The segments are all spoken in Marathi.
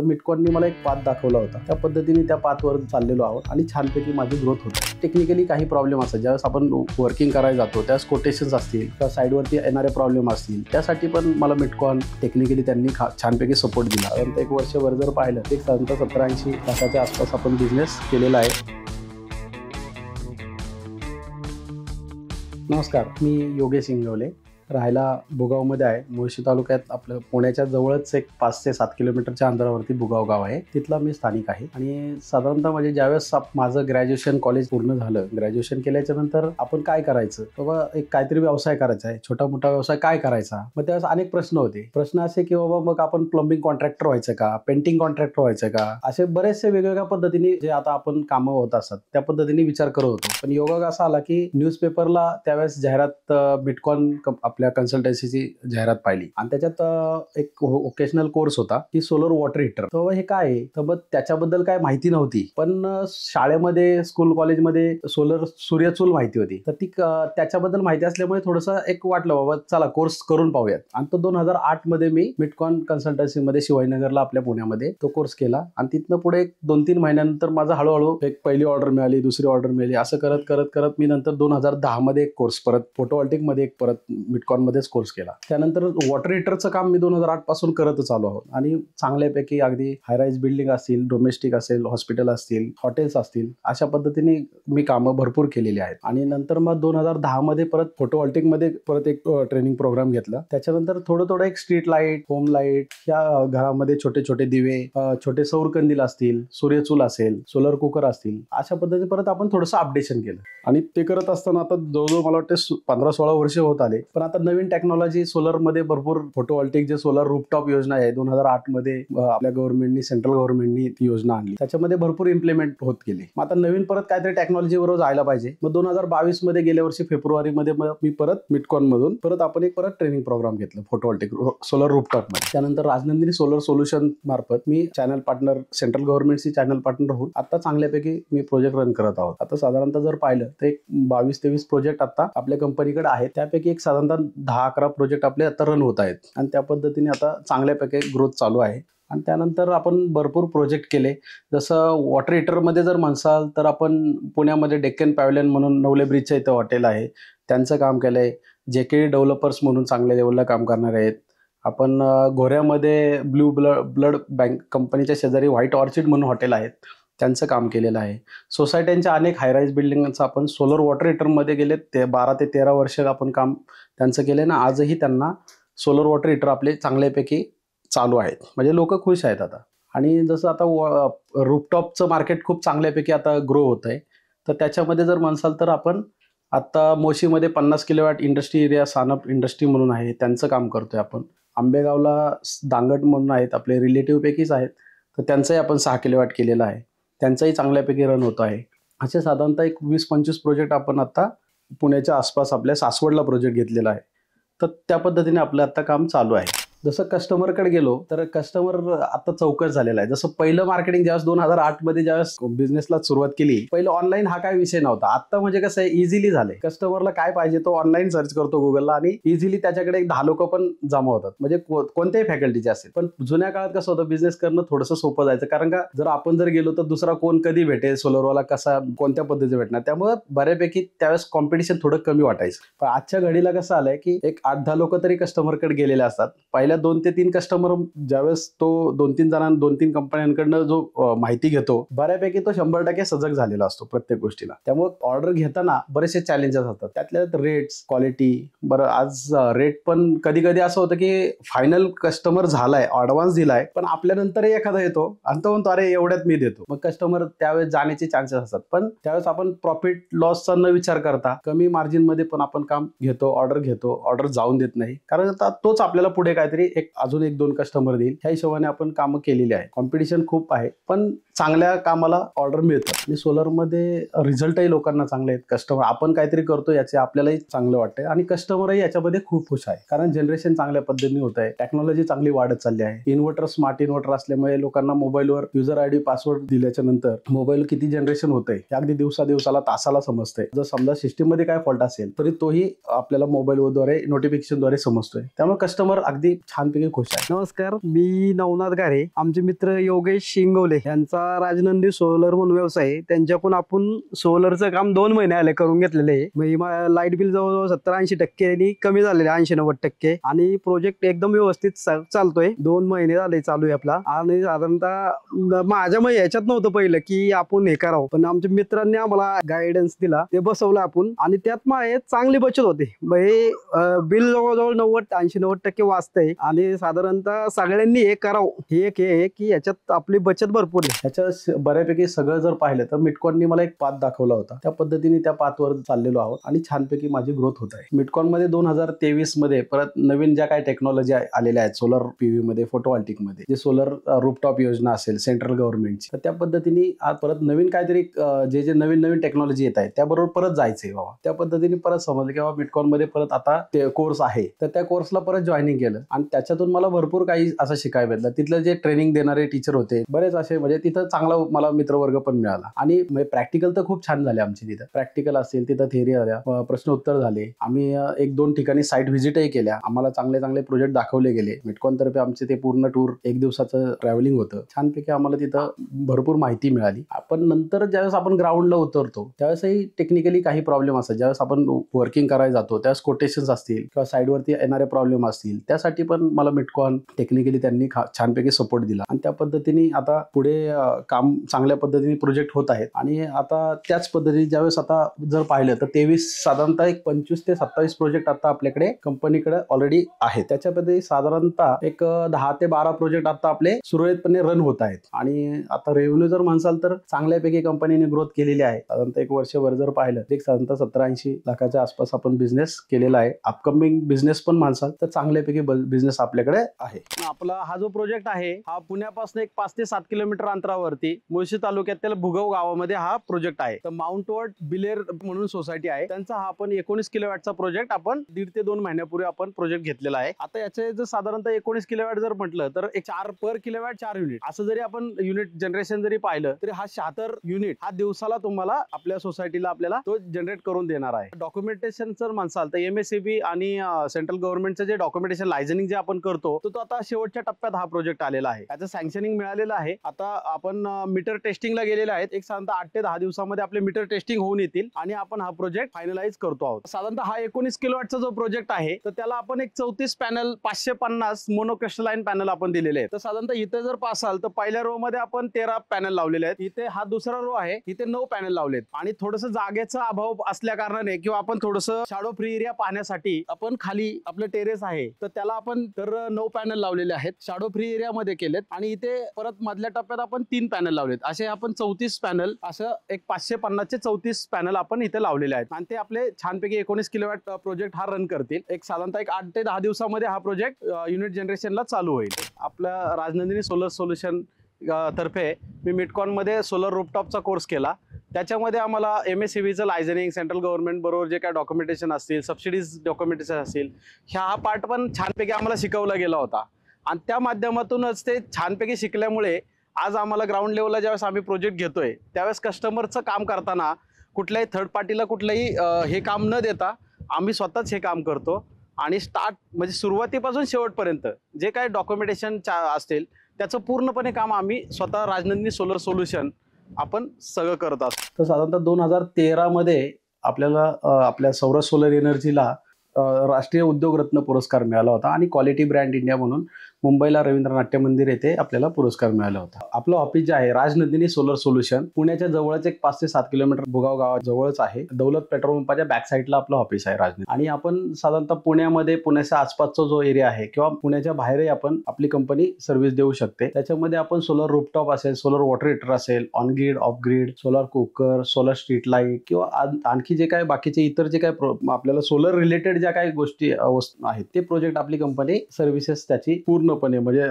तर मिटकॉननी मला एक पाथ दाखवला होता, त्या पद्धतीने त्या पाथवर चाललेलो आहोत आणि छानपैकी माझी ग्रोथ होते. टेक्निकली काही प्रॉब्लेम असतात, ज्यावेळेस आपण वर्किंग करायला जातो त्यावेळेस कोटेशन्स असतील किंवा साईडवरती येणारे प्रॉब्लेम असतील, त्यासाठी पण मला मिटकॉन टेक्निकली त्यांनी छानपैकी सपोर्ट दिला. कारण एक वर्षभर जर पाहिलं एक 70-80 लाखाच्या आसपास आपण बिझनेस केलेला आहे. नमस्कार, मी योगेश इंगवले, राहायला भुगावमध्ये आहे. मुळशी तालुक्यात आपलं पुण्याच्या जवळच एक 5 ते 7 किलोमीटरच्या अंतरावरती भुगाव गाव आहे. तिथला मी स्थानिक आहे. आणि साधारणतः म्हणजे ज्यावेळेस माझं ग्रॅज्युएशन कॉलेज पूर्ण झालं, ग्रॅज्युएशन केल्याच्या नंतर आपण काय करायचं, बाबा एक काहीतरी व्यवसाय करायचा आहे, छोटा मोठा व्यवसाय काय करायचा. मग त्यावेळेस अनेक प्रश्न होते. प्रश्न असे की बाबा मग आपण प्लंबिंग कॉन्ट्रॅक्टर व्हायचं का, पेंटिंग कॉन्ट्रॅक्टर व्हायचं का, असे बरेचसे वेगवेगळ्या पद्धतीने जे आता आपण कामं होत असतात त्या पद्धतीने विचार करत होतो. पण योगायोग असा आला की न्यूजपेपरला त्यावेळेस जाहिरात मिटकॉन आपल्या कन्सल्टन्सीची जाहिरात पाहिली आणि त्याच्यात एक ओकेशनल कोर्स होता की सोलर वॉटर हीटर. तर हे काय आहे, तर मग त्याच्याबद्दल काय माहिती नव्हती. पण शाळेमध्ये स्कूल कॉलेजमध्ये सोलर सूर्यचूल माहिती होती. तर ती त्याच्याबद्दल माहिती असल्यामुळे थोडंसं एक वाटलं बाबा चला कोर्स करून पाहूयात. आणि तो 2008 मध्ये मी मिटकॉन कन्सल्टन्सीमध्ये शिवाजीनगरला आपल्या पुण्यामध्ये तो कोर्स केला. आणि तिथनं पुढे एक 2-3 महिन्यानंतर माझा हळूहळू एक पहिली ऑर्डर मिळाली, दुसरी ऑर्डर मिळाली, असं करत करत मी नंतर 2010 मध्ये एक कोर्स परत फोटोव्होल्टिक मध्ये एक परत मिटकॉन मध्येच कोर्स केला. त्यानंतर वॉटर हीटरचं काम मी 2008 पासून करतच आलो आहोत. आणि चांगल्यापैकी अगदी हायराईज बिल्डिंग असतील, डोमेस्टिक असेल, हॉस्पिटल असतील, हॉटेल्स असतील, अशा पद्धतीने मी कामं भरपूर केलेली आहेत. आणि नंतर मग 2010 मध्ये परत फोटोव्होल्टिक मध्ये परत एक ट्रेनिंग प्रोग्राम घेतला. त्याच्यानंतर थोडं एक स्ट्रीट लाईट, होम लाईट, या घरामध्ये छोटे छोटे दिवे, छोटे सौर कंदील असतील, सूर्यचूल असेल, सोलर कुकर असतील, अशा पद्धतीने परत आपण थोडंसं अपडेशन केलं. आणि ते करत असताना आता जवळजवळ मला वाटतं 15-16 वर्ष होत आले. पण आता नवीन टेक्नॉलॉजी सोलरमध्ये भरपूर फोटोव्होल्टिक जे सोलर रूफटॉप योजना आहे 2008 मध्ये आपल्या गव्हर्नमेंटनी, सेंट्रल गव्हर्नमेंटनी ती योजना आणली. त्याच्यामध्ये भरपूर इम्प्लिमेंट होत गेली. मग आता नवीन परत काहीतरी टेक्नॉलॉजी बरोबर जायला पाहिजे. मग 2022 मध्ये गेल्या वर्षी फेब्रुवारीमध्ये मी परत मिटकॉन मधून परत आपण एक परत ट्रेनिंग प्रोग्राम घेतलं फोटोव्होल्टिक सोलर रूफटॉप मध्ये. त्यानंतर राजनंदिनी सोलर सोल्युशन मार्फत मी चॅनल पार्टनर, सेंट्रल गव्हर्नमेंटची चॅनल पार्टनर होऊन आता चांगल्यापैकी मी प्रोजेक्ट रन करत आहोत. आता साधारणतः जर पाहिलं तर एक 22-23 प्रोजेक्ट आता आपल्या कंपनीकडे आहेत. त्यापैकी एक साधारणतः 10-11 प्रोजेक्ट आपले आता रन होत आहेत. आणि त्या पद्धतीने आता चांगल्यापैकी ग्रोथ चालू आहे. आणि त्यानंतर आपण भरपूर प्रोजेक्ट केले. जसं वॉटर हीटरमध्ये जर म्हणसाल तर आपण पुण्यामध्ये डेक्कन पॅव्हलियन म्हणून नवले ब्रिजच्या इथं हॉटेल आहे, त्यांचं काम केलंय. JK डेव्हलपर्स म्हणून चांगल्या लेवलला काम करणारे आहेत. आपण गोऱ्यामध्ये ब्लू ब्लड बँक कंपनीच्या शेजारी व्हाईट ऑर्चिड म्हणून हॉटेल आहेत, त्यांचं काम केलेलं आहे. सोसायट्यांच्या अनेक हायराईज बिल्डिंगचं आपण सोलर वॉटर हीटरमध्ये गेले ते 12 ते 13 वर्ष आपण काम त्यांचं केलं ना. आजही त्यांना सोलर वॉटर हीटर आपले चांगल्यापैकी चालू आहेत, म्हणजे लोक खुश आहेत आता. आणि जसं आता रूफटॉपचं मार्केट खूप चांगल्यापैकी आता ग्रो होत आहे. तर त्याच्यामध्ये जर म्हणसाल तर आपण आता मोशीमध्ये 50 kilowatt industry area Sanap industry म्हणून आहे, त्यांचं काम करतोय आपण. आंबेगावला दांगट म्हणून आहेत, आपले रिलेटिव्ह पैकीच आहेत, तर त्यांचंही आपण 6 किलोवॅट केलेलं आहे, त्यांचाही चांगल्यापैकी रन होत आहे. असे साधारणतः एक 20-25 प्रोजेक्ट आपण आता पुण्याच्या आसपास आपल्या सासवडला प्रोजेक्ट घेतलेला आहे. तर त्या पद्धतीने आपलं आता काम चालू आहे. जसं कस्टमरकडे गेलो तर कस्टमर आता चौकस झालेला आहे. जसं पहिलं मार्केटिंग ज्यावेळेस 2008 मध्ये ज्यावेळेस बिझनेसला सुरुवात केली, पहिलं ऑनलाईन हा काय विषय नव्हता. आता म्हणजे कसं आहे, इझिली झालंय. कस्टमरला काय पाहिजे तो ऑनलाईन सर्च करतो गुगलला आणि इझिली त्याच्याकडे 10 लोक पण जमा होतात, म्हणजे कोणत्याही फॅकल्टीचे असेल. पण जुन्या काळात कसं होतं, बिझनेस करणं थोडंसं सोपं जायचं, कारण का जर आपण जर गेलो तर दुसरा कोण कधी भेटेल, सोलरवाला कसा कोणत्या पद्धतीने भेटणार, त्यामुळे बऱ्यापैकी त्यावेळेस कॉम्पिटिशन थोडं कमी वाटायचं. पण आजच्या घडीला कसं आलंय की एक 8-10 लोक तरी कस्टमरकडे गेलेले असतात. पहिल्या 2 ते 3 कस्टमर ज्यावेळेस तो 2-3 जणांना 2-3 कंपन्यांकडनं जो माहिती घेतो, बऱ्यापैकी तो 100% सजग झालेला असतो प्रत्येक गोष्टीला. त्यामुळे ऑर्डर घेताना बरेचसे चॅलेंजेस असतात. त्यातल्या रेट्स, क्वालिटी. बरं, आज रेट पण कधी कधी असं होतं की फायनल कस्टमर झालाय, ऍडव्हान्स दिलाय, पण आपल्यानंतरही एखादा येतो आणि तो म्हणतो अरे एवढ्यात मी देतो. मग कस्टमर त्यावेळेस जाण्याचे चान्सेस असतात. पण त्यावेळेस आपण प्रॉफिट लॉसचा न विचार करता कमी मार्जिन मध्ये पण आपण काम घेतो, ऑर्डर जाऊन देत नाही, कारण आता तोच आपल्याला पुढे काहीतरी एक अजून 1-2 कस्टमर देईल, ह्या हिशोबाने आपण कामं केलेली आहे. कॉम्पिटिशन खूप आहे, पण चांगल्या कामाला ऑर्डर मिळतात. आणि सोलरमध्ये रिझल्टही लोकांना चांगले आहेत. कस्टमर आपण काहीतरी करतो याचे आपल्यालाही चांगलं वाटतंय आणि कस्टमरही याच्यामध्ये खूप खुश आहे, कारण जनरेशन चांगल्या पद्धतीने होत आहे, टेक्नॉलॉजी चांगली वाढत चालली आहे. इन्व्हर्टर, स्मार्ट इन्व्हर्टर असल्यामुळे लोकांना मोबाईलवर युजर आयडी पासवर्ड दिल्याच्या नंतर मोबाईल किती जनरेशन होतंय हे अगदी दिवसाला तासाला समजतंय. जर समजा सिस्टीम मध्ये काय फॉल्ट असेल तरी तोही आपल्याला मोबाईलद्वारे नोटिफिकेशनद्वारे समजतोय. त्यामुळे कस्टमर अगदी छानपैकी खुश आहे. नमस्कार, मी नवनाथ गारे. आमचे मित्र योगेश शिंगवले यांचा राजनंदी सोलर म्हणून व्यवसाय आहे. त्यांच्याकडून आपण सोलरचं काम 2 महिने आले करून घेतलेले आहे. लाईट बिल जवळजवळ 70-80% कमी झालेले, 80-90%. आणि प्रोजेक्ट एकदम व्यवस्थित चालतोय. 2 महिने झाले चालू आहे आपला. आणि साधारणतः माझ्या याच्यात नव्हतं पहिलं की आपण हे करावं, पण आमच्या मित्रांनी आम्हाला गायडन्स दिला, ते बसवलं आपण. आणि त्यात माझे चांगली बचत होते. बिल जवळजवळ 80-90% वाचतंय. आणि साधारणतः सगळ्यांनी हे करावं, हे एक हे की याच्यात आपली बचत भरपूर आहे. ह्याच्या बऱ्यापैकी सगळं जर पाहिलं तर मिटकॉननी मला एक पाथ दाखवला होता. त्या पद्धतीने त्या पाथवर चाललेलो आहोत आणि छानपैकी माझी ग्रोथ होत आहे. मिटकॉन मध्ये 2023 मध्ये परत नवीन ज्या काही टेक्नॉलॉजी आलेल्या आहेत सोलर पीव्ही मध्ये, फोटोव्होल्टिक मध्ये, जे सोलर रूफटॉप योजना असेल सेंट्रल गव्हर्नमेंटची, तर त्या पद्धतीने आज परत नवीन काहीतरी जे नवीन टेक्नॉलॉजी येत आहे त्याबरोबर परत जायचंय बाबा. त्या पद्धतीने परत समजलं की बाबा मिटकॉन मध्ये परत आता ते कोर्स आहे, तर त्या कोर्सला परत जॉईनिंग केलं आणि त्याच्यातून मला भरपूर काही असं शिकायला भेटलं. तिथलं जे ट्रेनिंग देणारे टीचर होते बरेच असे, म्हणजे तिथं चांगला मला मित्रवर्ग पण मिळाला. आणि प्रॅक्टिकल तर खूप छान झाले आमचे. तिथं प्रॅक्टिकल असतील, तिथं थेअरी झाल्या, प्रश्न उत्तर झाले. आम्ही 1-2 ठिकाणी साईट व्हिजिटही केल्या. आम्हाला चांगले प्रोजेक्ट दाखवले गेले. मिटकॉन तर्फे आमचे ते पूर्ण टूर 1 दिवसाचं ट्रॅव्हलिंग होतं. छानपैकी आम्हाला तिथं भरपूर माहिती मिळाली. आपण नंतर ज्यावेळेस आपण ग्राउंडला उतरतो त्यावेळेसही टेक्निकली काही प्रॉब्लेम असतात. ज्यावेळेस आपण वर्किंग करायला जातो त्यावेळेस कोटेशन्स असतील किंवा साईडवरती येणारे प्रॉब्लेम असतील, त्यासाठी पण मला मिटकॉन टेक्निकली त्यांनी छानपैकी सपोर्ट दिला. आणि त्या पद्धतीने आता पुढे काम चांगल्या पद्धतीने प्रोजेक्ट होत आहेत. आणि आता त्याच पद्धतीने ज्यावेळेस आता जर पाहिलं तर 23 साधारणतः एक 25 ते 27 प्रोजेक्ट आता आपल्याकडे कंपनीकडे ऑलरेडी आहेत. त्याच्यामध्ये साधारणतः एक 10 ते 12 प्रोजेक्ट आता आपले सुरळीतपणे रन होत आहेत. आणि आता रेव्हेन्यू जर म्हणसाल तर चांगल्यापैकी कंपनीने ग्रोथ केलेली आहे. साधारणतः एक वर्षभर जर पाहिलं एक साधारणतः 70-80 लाखाच्या आसपास आपण बिझनेस केलेला आहे. अपकमिंग बिझनेस पण म्हणसाल तर चांगल्यापैकी बिझनेस आपल्याकडे आहे. आपला हा जो प्रोजेक्ट आहे हा पुण्यापासून एक 5 ते 7 किलोमीटर अंतरावरती मुळशी तालुक्यातील भुगाव गावामध्ये हा प्रोजेक्ट आहे. तर माउंटवर्ड बिलेर म्हणून सोसायटी आहे, त्यांचा हा आपण 19 किलोवॅटचा प्रोजेक्ट आपण 1.5 ते 2 महिन्यापूर्वी आपण प्रोजेक्ट घेतलेला आहे. आता याचे जर साधारणतः 19 किलोवॅट जर म्हटलं तर एक 4 पर किलोवॅट 4 युनिट असं जरी आपण युनिट जनरेशन जरी पाहिलं तरी हा 76 युनिट हा दिवसाला तुम्हाला आपल्या सोसायटीला आपल्याला तो जनरेट करून देणार आहे. डॉक्युमेंटेशन जर म्हणसाल तर MSCB आणि सेंट्रल गव्हर्नमेंटचं जे डॉक्युमेंटेशन लायझनिंग जे आपण करतो तो आता शेवटच्या टप्प्यात हा प्रोजेक्ट आलेला आहे. त्याचं सँक्शनिंग मिळालेलं आहे. आता आपण मीटर टेस्टिंगला गेलेले आहेत. एक साधारणतः 8 ते 10 दिवसामध्ये आपले मीटर टेस्टिंग होऊन येतील आणि आपण हा प्रोजेक्ट फायनलाइज करतो आहोत. साधारणतः हा 19 किलोवॅटचा जो प्रोजेक्ट आहे तर त्याला आपण एक 34 पॅनल 550 मोनोक्रिस्टलाइन पॅनल आपण दिलेले आहेत. तर साधारणतः इथे जर पासाल तर पहिल्या रो मध्ये आपण 13 पॅनल लावलेले आहेत. इथे हा दुसरा रो आहे, इथे 9 पॅनल लावलेत. आणि थोडस जागेचा अभाव असल्या कारणाने किंवा आपण थोडस शॅडो फ्री एरिया पाहण्यासाठी आपण खाली आपलं टेरेस आहे तर त्याला आपण तर 9 पॅनल लावलेले आहेत, शॅडो फ्री एरिया मध्ये केलेत. आणि इथे परत मधल्या टप्प्यात आपण 3 पॅनल लावलेत. असे आपण 34 पॅनल, असं एक 550 चे 34 पॅनल आपण इथे लावलेले आहेत. आणि ते आपले छानपैकी 19 किलोवॅट प्रोजेक्ट हा रन करतील. एक साधारणतः एक 8 ते 10 दिवसामध्ये हा प्रोजेक्ट युनिट जनरेशनला चालू होईल. आपल्या राजनंदिनी सोलर सोल्युशन तर्फे मी मिटकॉन मध्ये सोलर रूफटॉपचा कोर्स केला. त्याच्यामध्ये आम्हाला MSCBचं लायझनिंग, सेंट्रल गव्हर्नमेंट बरोबर जे काय डॉक्युमेंटेशन असतील, सबसिडीज डॉक्युमेंटेशन असतील, हा पार्ट पण छानपैकी आम्हाला शिकवला गेला होता. आणि त्या माध्यमातूनच ते छानपैकी शिकल्यामुळे आज आम्हाला ग्राउंड लेवलला ज्यावेळेस आम्ही प्रोजेक्ट घेतोय त्यावेळेस कस्टमरचं काम करताना कुठल्याही थर्ड पार्टीला कुठलंही हे काम न देता आम्ही स्वतःच हे काम करतो. आणि स्टार्ट म्हणजे सुरुवातीपासून शेवटपर्यंत जे काय डॉक्युमेंटेशन असतील त्याचं पूर्णपणे काम आम्ही स्वतः राजनंदिनी सोलर सोल्युशन आपण सगळं करत असतो. तर साधारणतः 2013 मध्ये आपल्याला आपल्या सौर सोलर एनर्जीला राष्ट्रीय उद्योग रत्न पुरस्कार मिळाला होता. आणि क्वालिटी ब्रँड इंडिया म्हणून मुंबईला रवींद्र नाट्य मंदिर येथे आपल्याला पुरस्कार मिळाला होता. आपलं ऑफिस जे आहे राजनंदिनी सोलर सोल्युशन पुण्याच्या जवळच एक 5 ते 7 किलोमीटर भुगाव गावाजवळच आहे. दौलत पेट्रोल पंपाच्या बॅक साईडला आपलं ऑफिस आहे राजनंदिनी. आणि आपण साधारणतः पुण्यामध्ये, पुण्याच्या आसपासचा जो एरिया आहे किंवा पुण्याच्या बाहेरही आपण आपली कंपनी सर्व्हिस देऊ शकते. त्याच्यामध्ये आपण सोलर रूफटॉप असेल, सोलर वॉटर हीटर असेल, on grid, off grid, solar cooker, solar street light किंवा आणखी जे काय बाकीचे इतर जे काय आपल्याला सोलर रिलेटेड ज्या काही गोष्टी आहेत ते प्रोजेक्ट आपली कंपनी सर्व्हिसेस त्याची पूर्णपणे म्हणजे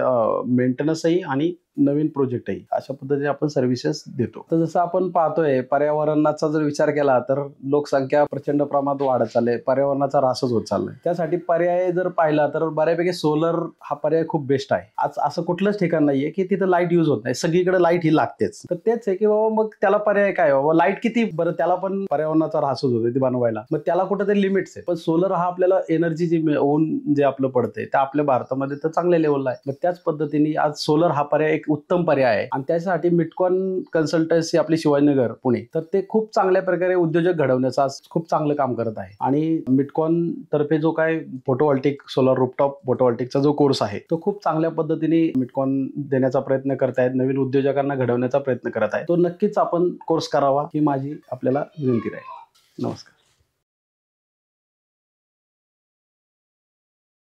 मेंटेनन्सही आणि नवीन प्रोजेक्ट आहे. अशा पद्धतीने आपण सर्व्हिसेस देतो. तर जसं आपण पाहतोय पर्यावरणाचा जर विचार केला तर लोकसंख्या प्रचंड प्रमाणात वाढत चालली, पर्यावरणाचा ऱ्हासच होत चाललाय. त्यासाठी पर्याय जर पाहिला तर बऱ्यापैकी सोलर हा पर्याय खूप बेस्ट आहे. आज असं कुठलंच ठिकाण नाहीये की तिथं लाईट यूज होत नाही, सगळीकडे लाईट ही लागतेच. तर तेच आहे की बाबा मग त्याला पर्याय काय, बाबा लाईट किती बरं, त्याला पण पर्यावरणाचा ऱ्हासच होतो ती बनवायला, मग त्याला कुठेतरी लिमिट्स आहे. पण सोलर हा आपल्याला एनर्जी जी ओन जे आपलं पडते ते आपल्या भारतामध्ये तर चांगल्या लेवलला आहे. मग त्याच पद्धतीने आज सोलर हा पर्याय एक उत्तम पर्याय आहे. आणि त्यासाठी मिटकॉन कन्सल्टन्सी आपली शिवाजीनगर पुणे, तर ते खूप चांगल्या प्रकारे उद्योजक घडवण्याचं आज खूप चांगलं काम करत आहे. आणि मिटकॉन तर्फे जो काय फोटोव्होल्टिक सोलर रूफटॉप फोटोव्होल्टिकचा जो कोर्स आहे तो खूप चांगल्या पद्धतीने मिटकॉन देण्याचा प्रयत्न करत आहेत, नवीन उद्योजकांना घडवण्याचा प्रयत्न करत आहे. तो नक्कीच आपण कोर्स करावा ही माझी आपल्याला विनंती राहील. नमस्कार.